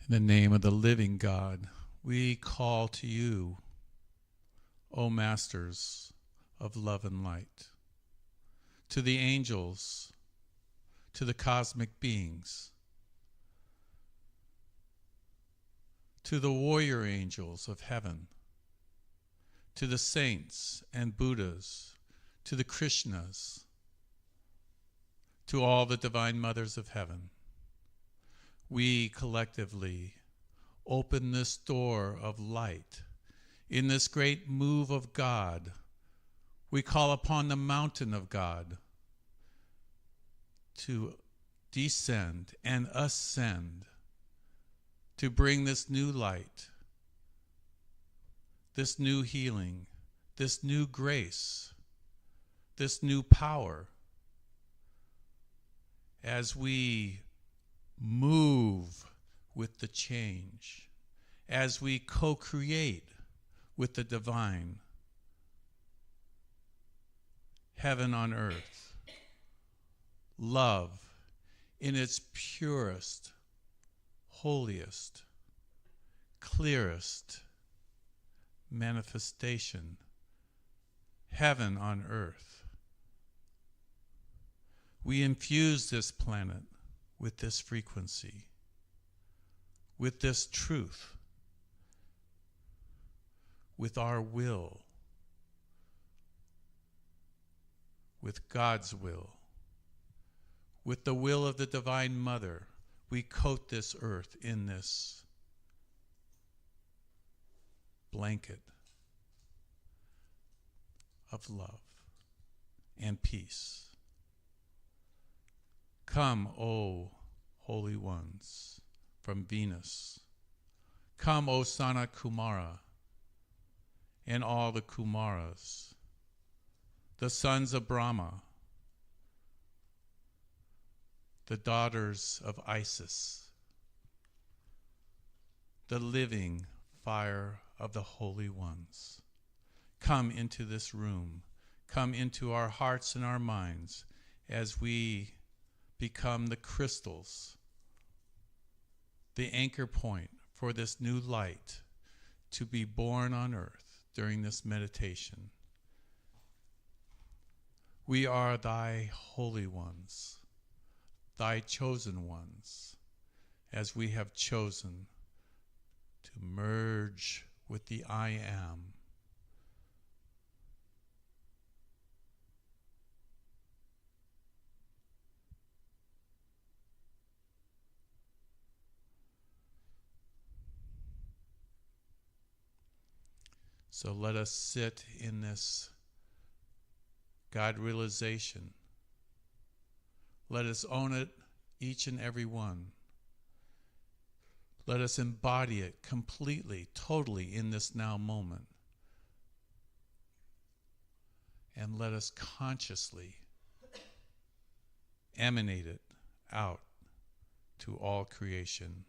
In the name of the living God, we call to you, O Masters of love and light, to the angels, to the cosmic beings, to the warrior angels of heaven, to the saints and Buddhas, to the Krishnas, to all the divine mothers of heaven. We collectively open this door of light. In this great move of God, we call upon the mountain of God to descend and ascend, to bring this new light, this new healing, this new grace, this new power, as we move with the change, as we co-create with the divine, heaven on earth, love in its purest, holiest, clearest manifestation, heaven on earth. We infuse this planet with this frequency, with this truth, with our will, with God's will, with the will of the Divine Mother. We coat this earth in this blanket of love and peace. Come, O holy ones from Venus. Come, O Sanat Kumara and all the Kumaras, the sons of Brahma, the daughters of Isis, the living fire of the holy ones. Come into this room. Come into our hearts and our minds as we become the crystals, the anchor point for this new light to be born on earth during this meditation. We are thy holy ones, thy chosen ones, as we have chosen to merge with the I Am. So let us sit in this God realization. Let us own it, each and every one. Let us embody it completely, totally in this now moment. And let us consciously emanate it out to all creation.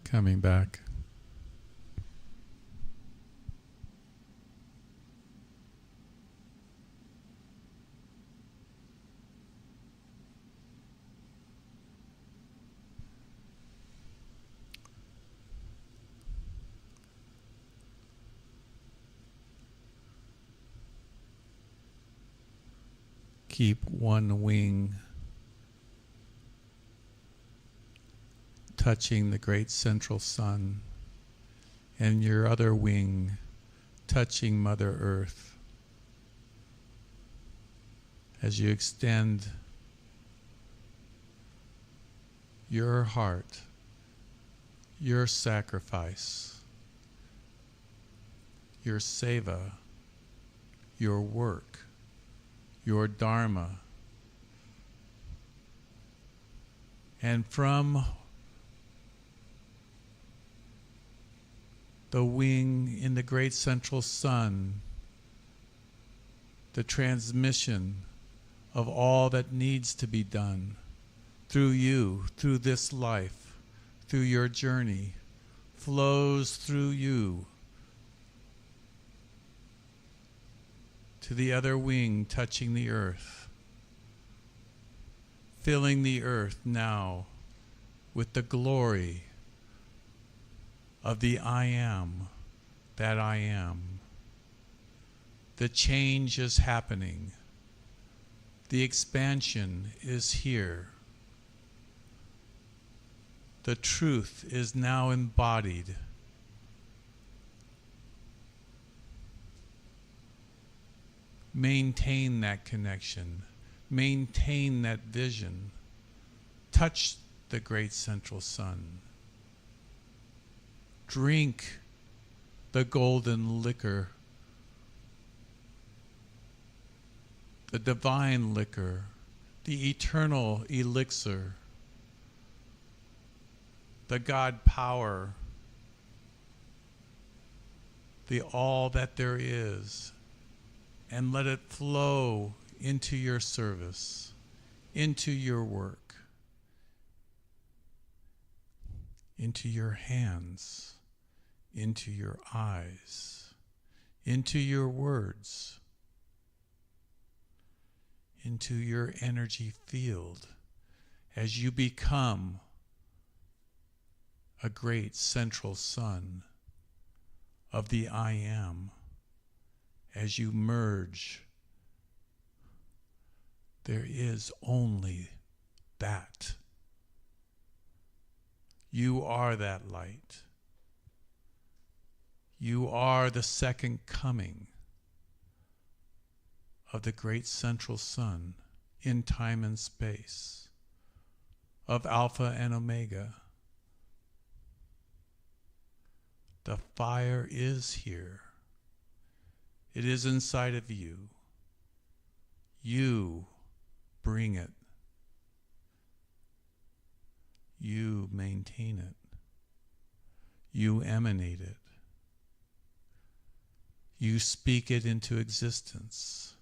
Coming back. Keep one wing touching the great central sun, and your other wing touching Mother Earth as you extend your heart, your sacrifice, your seva, your work, your dharma, and from the wing in the great central sun, the transmission of all that needs to be done through you, through this life, through your journey, flows through you to the other wing touching the earth, filling the earth now with the glory of the I am that I am. The change is happening. The expansion is here. The truth is now embodied. Maintain that connection. Maintain that vision. Touch the great central sun. Drink the golden liquor, the divine liquor, the eternal elixir, the God power, the all that there is, and let it flow into your service, into your work, into your hands, into your eyes, into your words, into your energy field as you become a great central sun of the I am. As you merge, there is only that. You are that light. You are the second coming of the great central sun in time and space, of Alpha and Omega. The fire is here. It is inside of you. You bring it. You maintain it. You emanate it. You speak it into existence.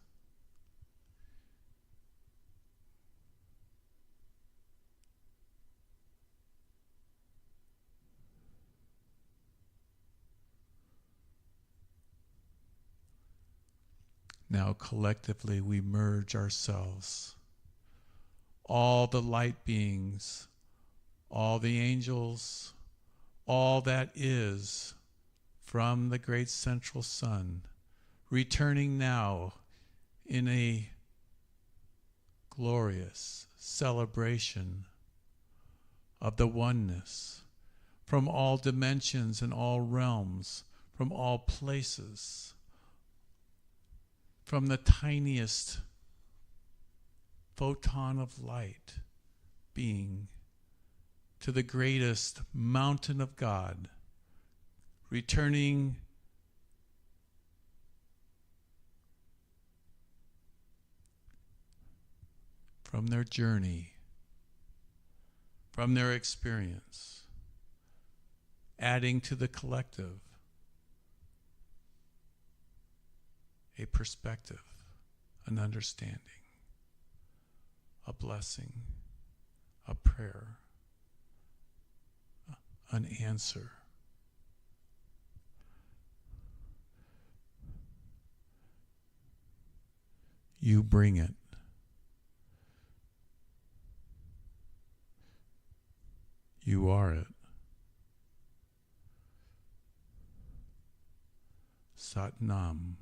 Now collectively we merge ourselves. All the light beings, all the angels, all that is from the great central sun, returning now in a glorious celebration of the oneness from all dimensions and all realms, from all places, from the tiniest photon of light being to the greatest mountain of God, returning from their journey, from their experience, adding to the collective a perspective, an understanding, a blessing, a prayer, an answer. You bring it. You are it. Sat Nam.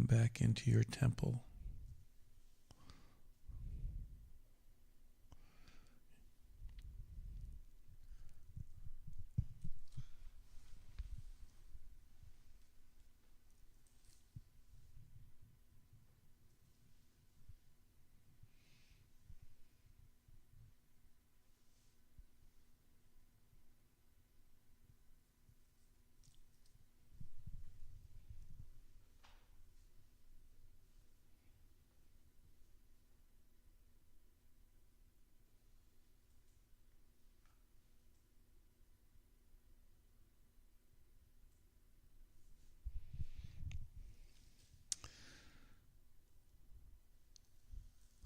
back into your temple.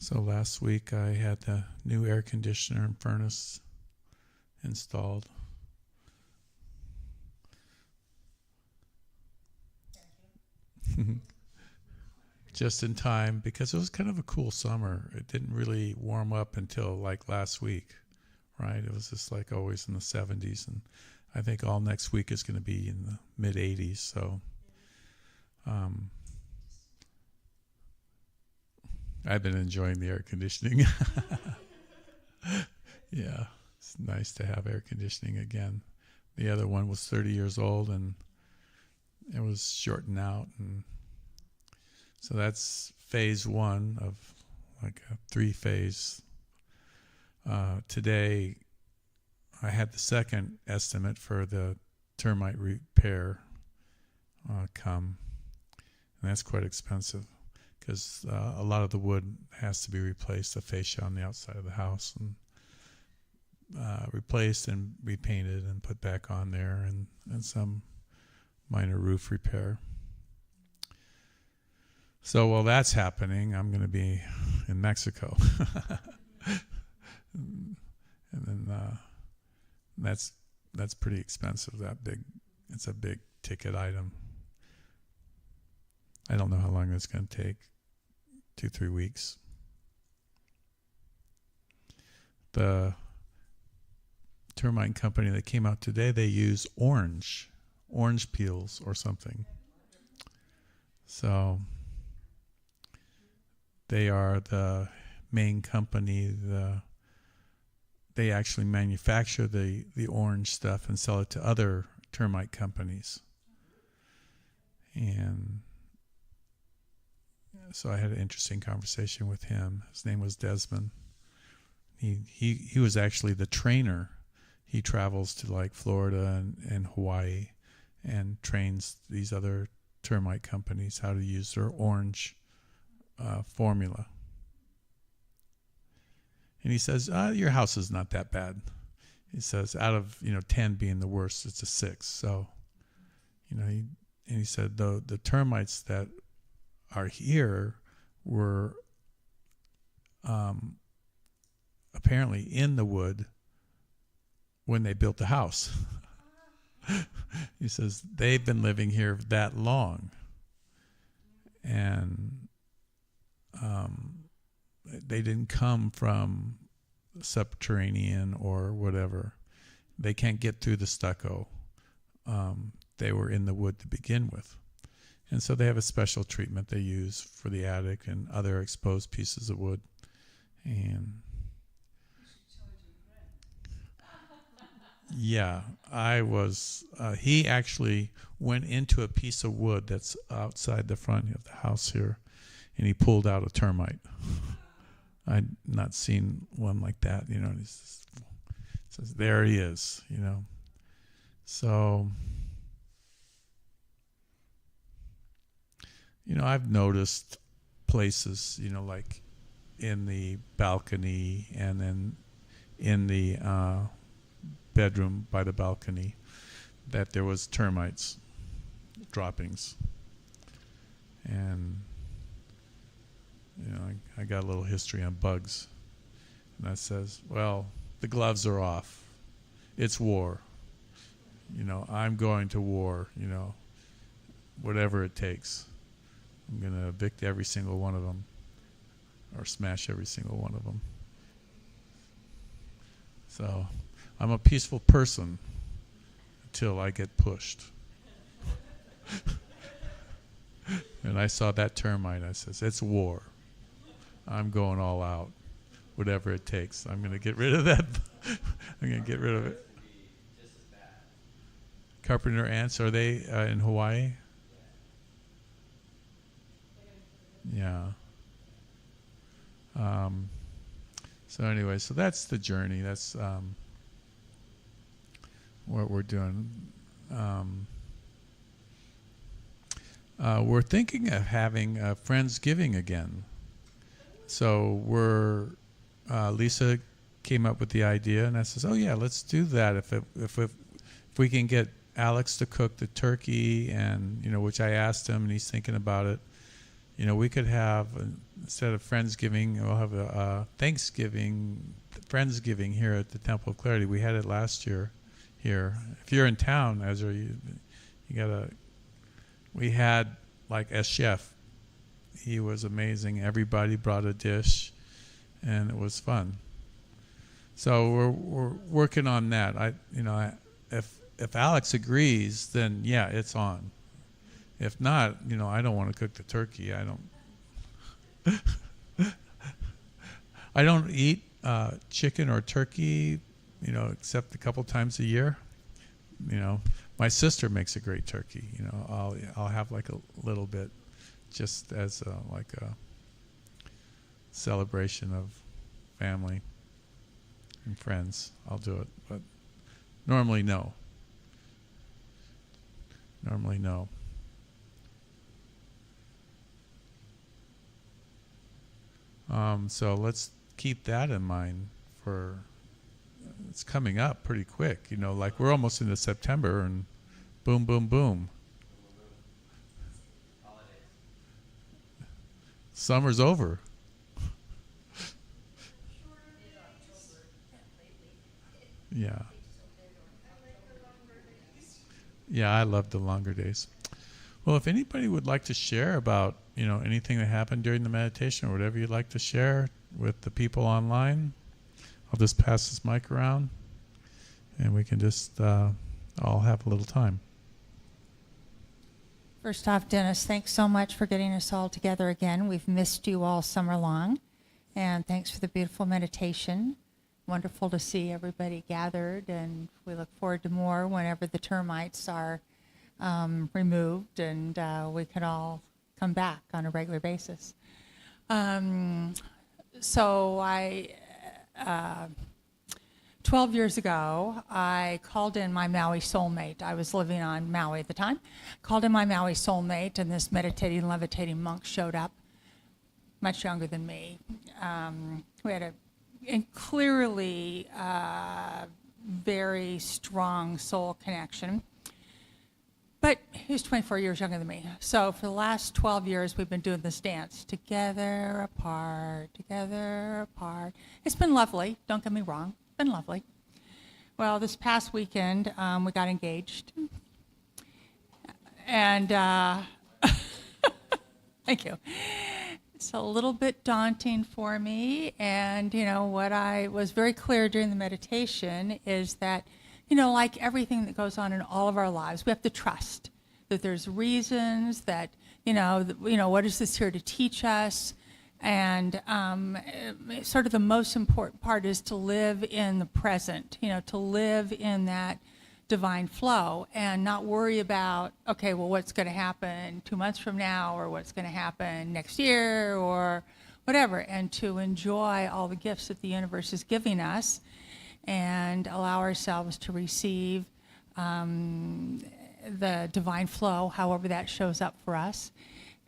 So last week I had the new air conditioner and furnace installed. Just in time, because it was kind of a cool summer. It didn't really warm up until like last week, right? It was just like always in the 70s, and I think all next week is going to be in the mid 80s. So I've been enjoying the air conditioning. Yeah, it's nice to have air conditioning again. The other one was 30 years old, and it was shorting out, and so that's phase one of like a 3-phase. Today, I had the second estimate for the termite repair come, and that's quite expensive because a lot of the wood has to be replaced, the fascia on the outside of the house, and replaced and repainted and put back on there, and some minor roof repair. So while that's happening, I'm going to be in Mexico. And then that's pretty expensive, that big. It's a big ticket item. I don't know how long it's going to take, 2-3 weeks. The termite company that came out today, they use orange peels or something. So they are the main company. They actually manufacture the orange stuff and sell it to other termite companies. And so I had an interesting conversation with him. His name was Desmond. He was actually the trainer. He travels to like Florida and Hawaii and trains these other termite companies how to use their orange formula. And he says, your house is not that bad. He says, out of 10 being the worst, it's a 6. So, he said the termites that are here were apparently in the wood when they built the house. He says they've been living here that long, and they didn't come from subterranean or whatever. They can't get through the stucco. They were in the wood to begin with. And so they have a special treatment they use for the attic and other exposed pieces of wood. And yeah, he actually went into a piece of wood that's outside the front of the house here, and he pulled out a termite. I'd not seen one like that, and he says, there he is, So, I've noticed places, like in the balcony and then in the bedroom by the balcony, that there was termites droppings. And I got a little history on bugs, and that says, well, the gloves are off, it's war, I'm going to war, whatever it takes. I'm going to evict every single one of them, or smash every single one of them. So I'm a peaceful person until I get pushed. And I saw that termite. I says, it's war. I'm going all out, whatever it takes. I'm going to get rid of that. I'm going to get rid of it. Carpenter ants, are they in Hawaii? Yeah. So anyway, so that's the journey. That's what we're doing. We're thinking of having Friendsgiving again. So Lisa came up with the idea, and I says, "Oh yeah, let's do that. If we can get Alex to cook the turkey, and which I asked him, and he's thinking about it. We could have instead of Friendsgiving, we'll have a Friendsgiving here at the Temple of Clarity. We had it last year here. If you're in town, Ezra, you gotta. We had like a chef. He was amazing. Everybody brought a dish, and it was fun. So we're working on that. If Alex agrees, then yeah, it's on. If not, I don't want to cook the turkey. I don't eat chicken or turkey, except a couple times a year. My sister makes a great turkey. I'll have like a little bit, just as like a celebration of family and friends. I'll do it, but normally no. So let's keep that in mind for. It's coming up pretty quick, like we're almost into September, and boom, boom, boom. Summer's over. Yeah. Yeah, I love the longer days. Well, if anybody would like to share about, anything that happened during the meditation or whatever you'd like to share with the people online, I'll just pass this mic around and we can just all have a little time. First off, Dennis, thanks so much for getting us all together again. We've missed you all summer long. And thanks for the beautiful meditation. Wonderful to see everybody gathered, and we look forward to more whenever the termites are removed and we can all come back on a regular basis. So 12 years ago, I called in my Maui soulmate. I was living on Maui at the time. Called in my Maui soulmate, and this meditating, levitating monk showed up, much younger than me. We had a clearly very strong soul connection. But he was 24 years younger than me. So for the last 12 years, we've been doing this dance, together, apart, together, apart. It's been lovely, don't get me wrong, it's been lovely. Well, this past weekend, we got engaged. And thank you. It's a little bit daunting for me. And, what I was very clear during the meditation is that, like everything that goes on in all of our lives, we have to trust that there's reasons that, what is this here to teach us? And sort of the most important part is to live in the present, to live in that divine flow and not worry about, okay, well, what's going to happen 2 months from now, or what's going to happen next year, or whatever, and to enjoy all the gifts that the universe is giving us and allow ourselves to receive the divine flow, however that shows up for us.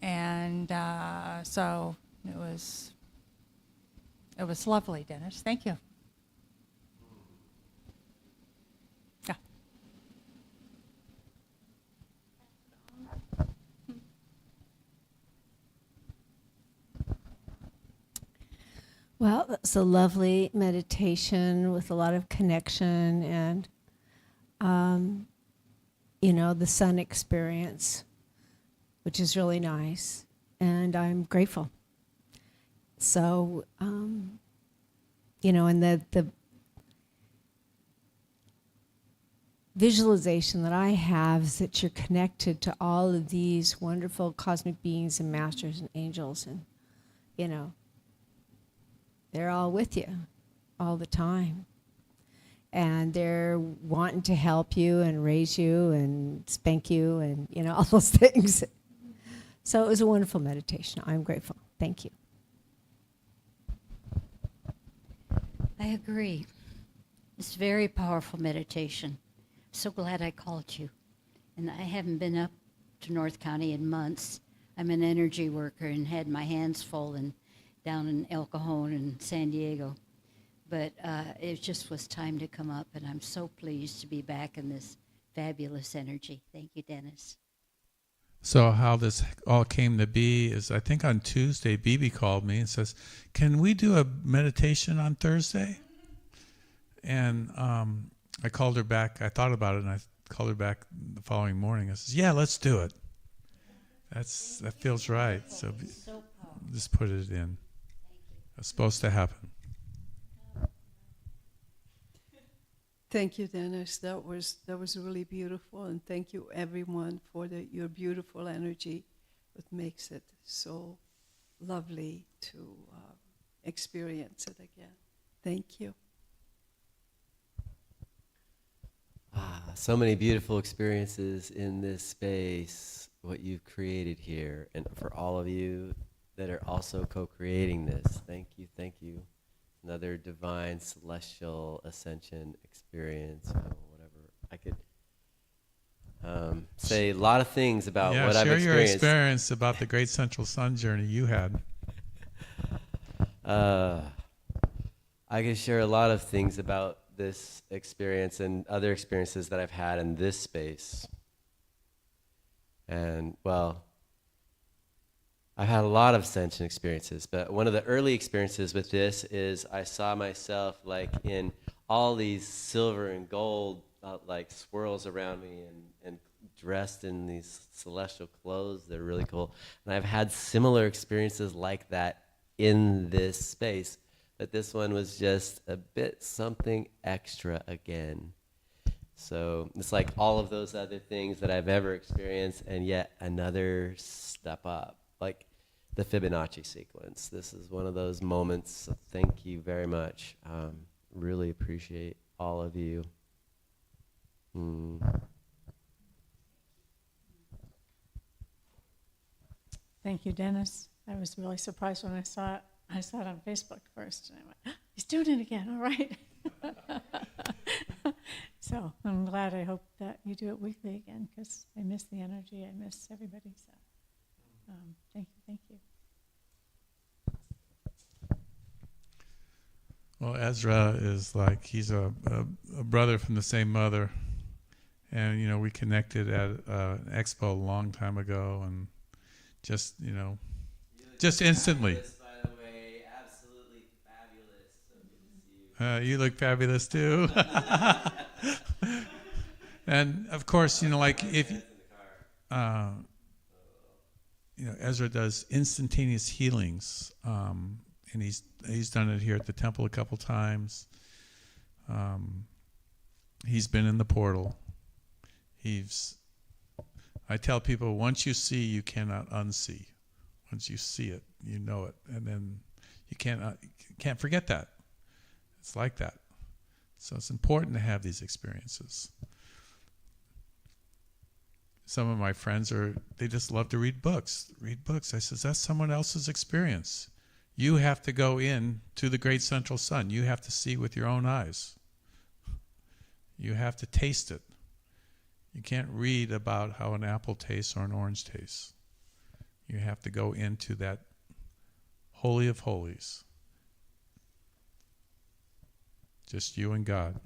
And so it was lovely, Dennis. Thank you. Yeah. Well, that's a lovely meditation with a lot of connection and, the sun experience, which is really nice. And I'm grateful. So, and visualization that I have is that you're connected to all of these wonderful cosmic beings and masters and angels, and you know, they're all with you all the time. And they're wanting to help you and raise you and spank you and, you know, all those things. So it was a wonderful meditation. I'm grateful. Thank you. I agree. It's very powerful meditation. So glad I called you. And I haven't been up to North County in months. I'm an energy worker and had my hands full and down in El Cajon and San Diego. But it just was time to come up, and I'm so pleased to be back in this fabulous energy. Thank you, Dennis. So how this all came to be is, I think on Tuesday, Bibi called me and says, can we do a meditation on Thursday? And I called her back. I thought about it, and I called her back the following morning. I says, yeah, let's do it. That feels right. So just put it in. It's supposed to happen. Thank you, Dennis. That was really beautiful, and thank you, everyone, for your beautiful energy. It makes it so lovely to experience it again. Thank you. So many beautiful experiences in this space, what you've created here, and for all of you that are also co-creating this. Thank you, thank you. Another divine celestial ascension experience, whatever. I could say a lot of things about what I've experienced. Share your experience about the Great Central Sun journey you had. I could share a lot of things about this experience and other experiences that I've had in this space. And, well, I've had a lot of ascension experiences, but one of the early experiences with this is I saw myself like in all these silver and gold like swirls around me and dressed in these celestial clothes. They're really cool. And I've had similar experiences like that in this space, but this one was just a bit something extra again. So it's like all of those other things that I've ever experienced, and yet another step up. Like the Fibonacci sequence. This is one of those moments. So thank you very much. Really appreciate all of you. Thank you, Dennis. I was really surprised when I saw it. I saw it on Facebook first, and I went, he's doing it again, all right. So I'm glad. I hope that you do it weekly again, because I miss the energy. I miss everybody. So thank you. Well, Ezra is like, he's a brother from the same mother. And, you know, we connected at an expo a long time ago, and just, you know, just instantly. By the way, absolutely fabulous. So good to see you. You look fabulous too. And of course, you know, like if, you know, Ezra does instantaneous healings, and he's done it here at the temple a couple times. He's been in the portal. I tell people, once you see, you cannot unsee. Once you see it, you know it, and then you can't forget that. It's like that. So it's important to have these experiences. Some of my friends they just love to read books. I says, that's someone else's experience. You have to go in to the Great Central Sun. You have to see with your own eyes. You have to taste it. You can't read about how an apple tastes or an orange tastes. You have to go into that holy of holies. Just you and God.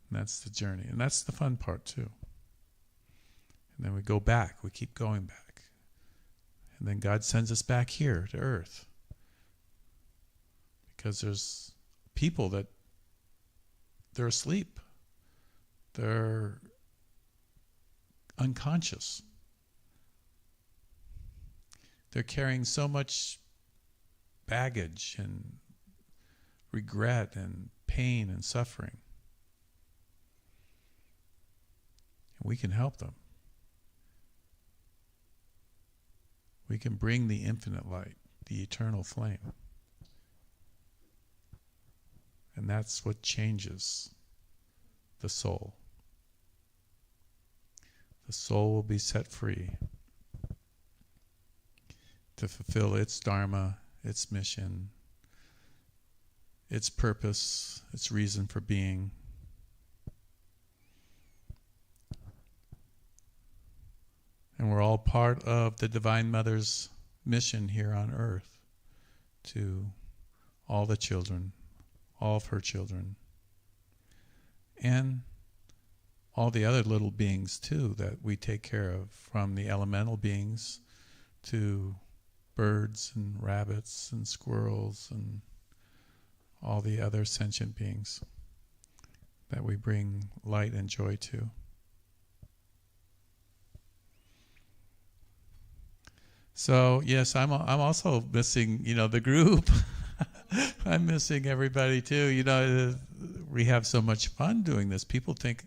And that's the journey. And that's the fun part too. And then we go back. We keep going back. And then God sends us back here to earth. Because there's people that they're asleep. They're unconscious. They're carrying so much baggage and regret and pain and suffering. We can help them. We can bring the infinite light, the eternal flame. And that's what changes the soul. The soul will be set free to fulfill its dharma, its mission, its purpose, its reason for being. And we're all part of the Divine Mother's mission here on earth to all the children, all of her children, and all the other little beings too that we take care of, from the elemental beings to birds and rabbits and squirrels and all the other sentient beings that we bring light and joy to. So yes, I'm also missing, the group. I'm missing everybody too. We have so much fun doing this. People think,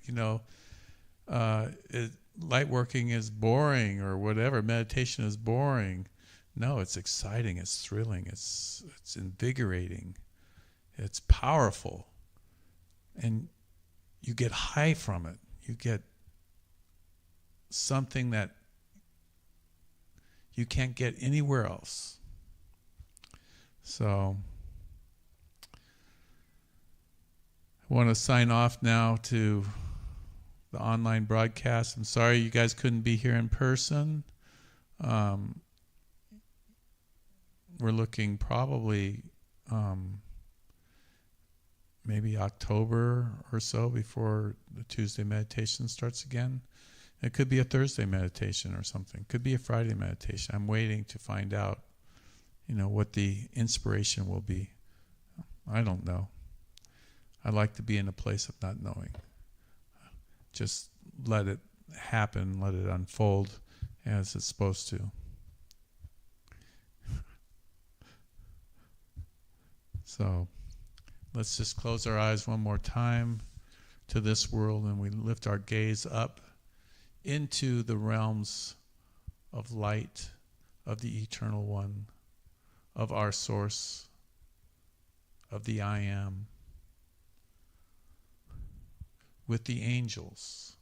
light working is boring or whatever. Meditation is boring. No, it's exciting. It's thrilling. It's invigorating. It's powerful, and you get high from it. You get something that you can't get anywhere else. So I want to sign off now to the online broadcast. I'm sorry you guys couldn't be here in person. We're looking probably maybe October or so before the Tuesday meditation starts again. It could be a Thursday meditation or something. Could be a Friday meditation. I'm waiting to find out, what the inspiration will be. I don't know. I like to be in a place of not knowing. Just let it happen, let it unfold as it's supposed to. So let's just close our eyes one more time to this world, and we lift our gaze up into the realms of light, of the Eternal One, of our source, of the I Am, with the angels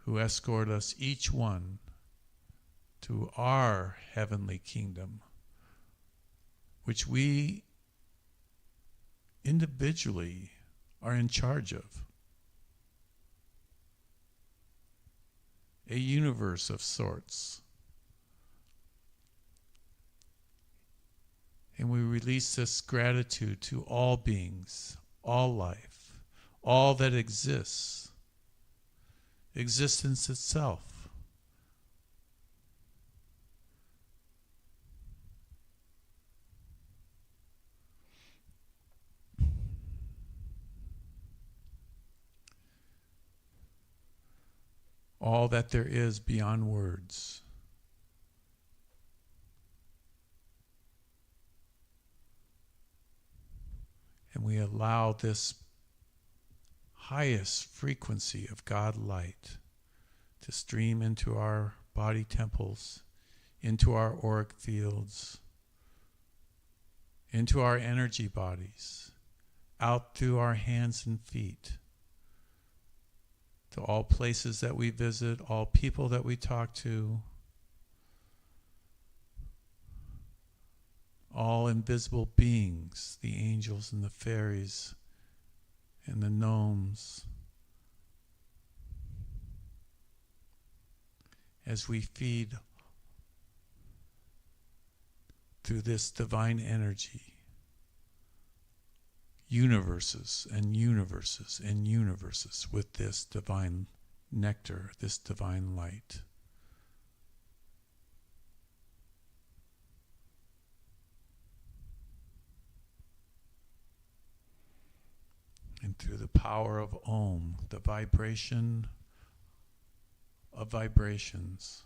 who escort us, each one, to our heavenly kingdom, which we individually are in charge of. A universe of sorts. And we release this gratitude to all beings, all life, all that exists, existence itself. All that there is beyond words. And we allow this highest frequency of God light to stream into our body temples, into our auric fields, into our energy bodies, out through our hands and feet, to all places that we visit, all people that we talk to, all invisible beings, the angels and the fairies and the gnomes, as we feed through this divine energy, universes and universes and universes with this divine nectar, this divine light. And through the power of Om, the vibration of vibrations,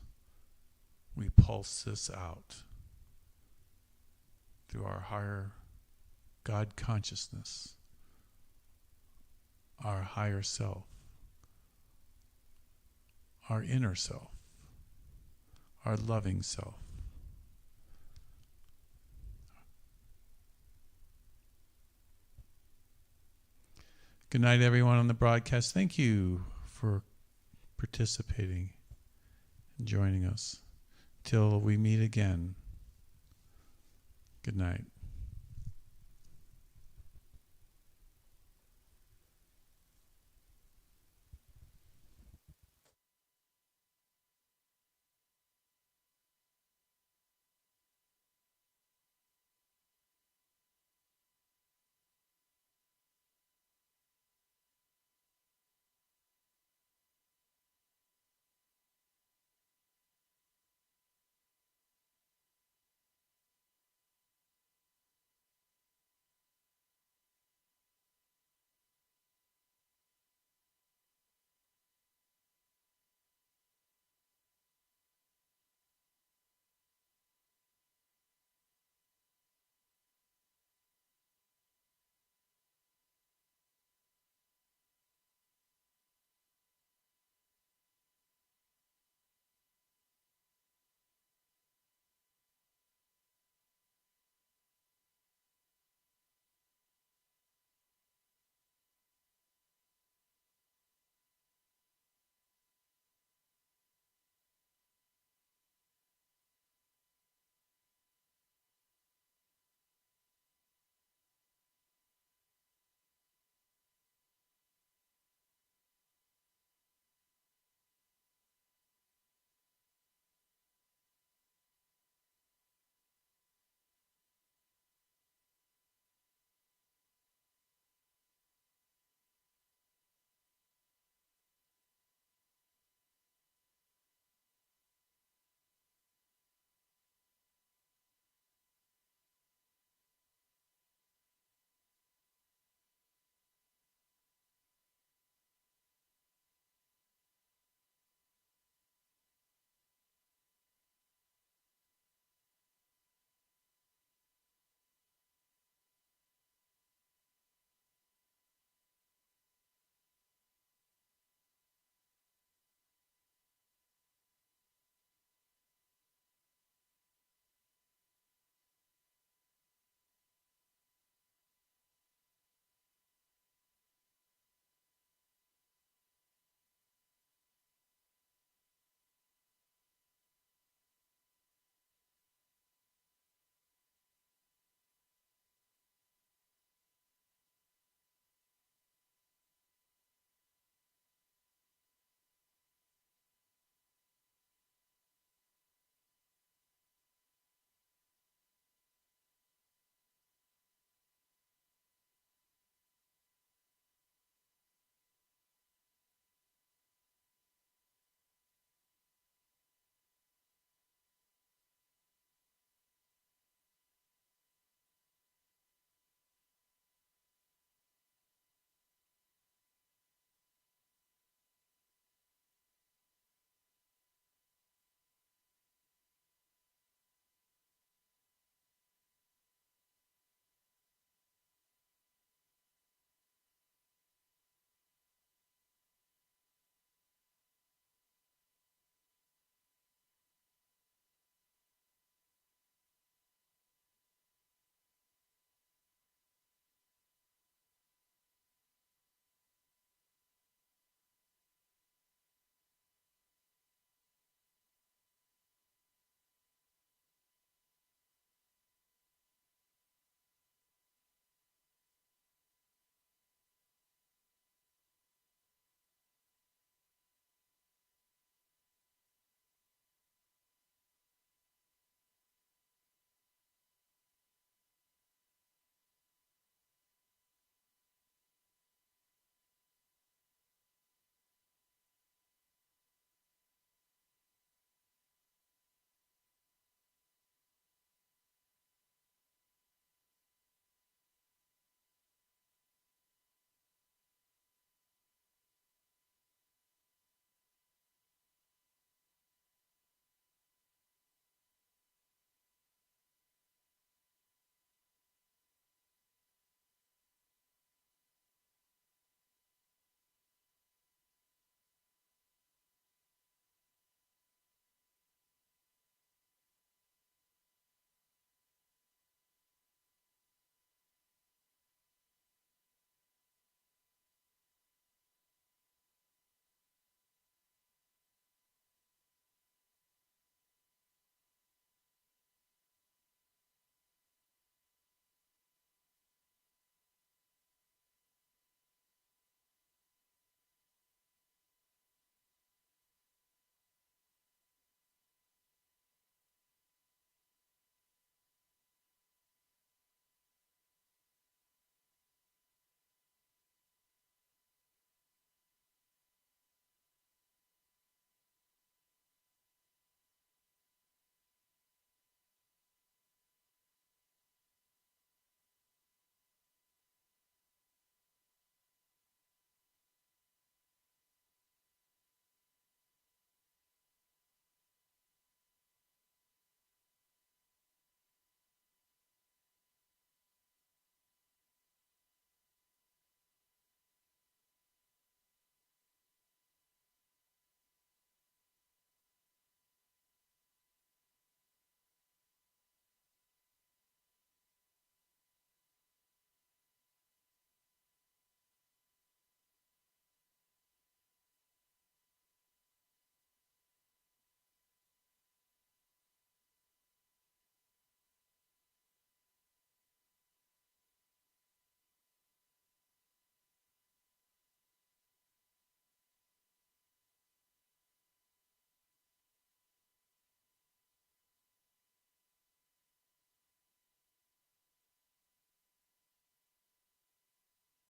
we pulse this out through our higher God consciousness, our higher self, our inner self, our loving self. Good night, everyone on the broadcast. Thank you for participating and joining us. Till we meet again. Good night.